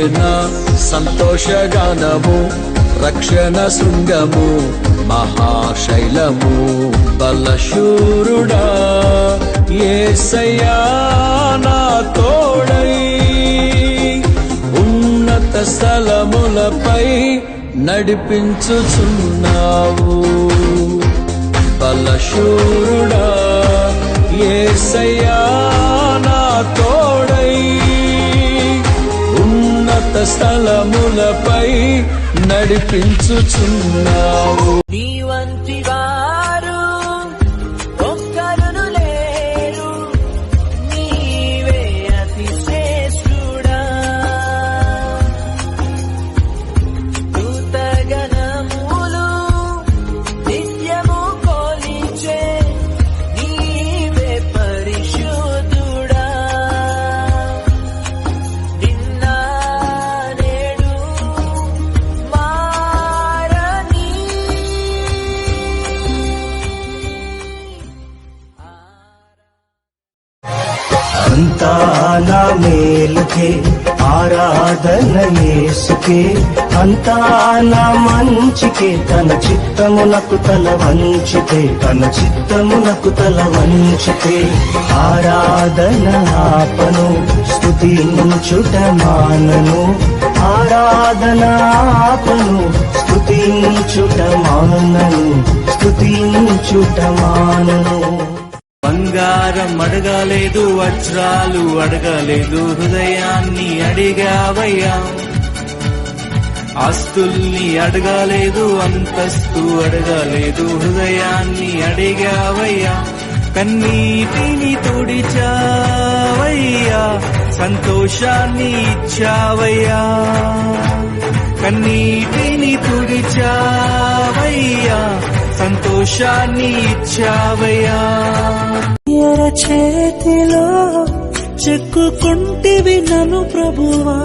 చేసిన సంతోషగానము, రక్షణ శృంగము, మహాశైలము. బలశూరుడా యేసయ్యా నా తోడై, ఉన్నత స్థలములపై నడిపించుచున్నావు. బలశూరుడా యేసయ్యా నా తోడై, ఉన్నత స్థలములపై నడిపించుచున్నావు. నీ వంటి వారు ఒక్కరును లేరు, నీవే అతి శ్రేష్ఠుడా. దూతగణములు నిత్యము కొలిచే, నీవే పరిశుద్ధుడా. నిన్న నేడు మారని అంతా నా మేలుకే, ఆరాధన యేసుకే. అంతా నా మంచికే, తన చిత్తమునకు తల వంచితే, తన చిత్తమునకు తల వంచితే. ఆరాధన ఆపను, స్తుతించుట మానను. ఆరాధన ఆపను, స్తుతించుట మానను. స్తుతించుట మానను. బంగారం అడగలేదు, వజ్రాలు అడగలేదు, హృదయాన్ని అడిగావయ్యా. ఆస్తుల్ని అడగలేదు, అంతస్తు అడగలేదు, హృదయాన్ని అడిగావయ్యా. కన్నీటిని తుడిచావయ్యా, సంతోషాన్ని ఇచ్చావయ్యా. కన్నీటిని తుడిచావయ్యా, సంతోషాన్ని ఇచ్చావయ్యా. చేతిలో చెక్కుకుంటివి నన్ను ప్రభువా,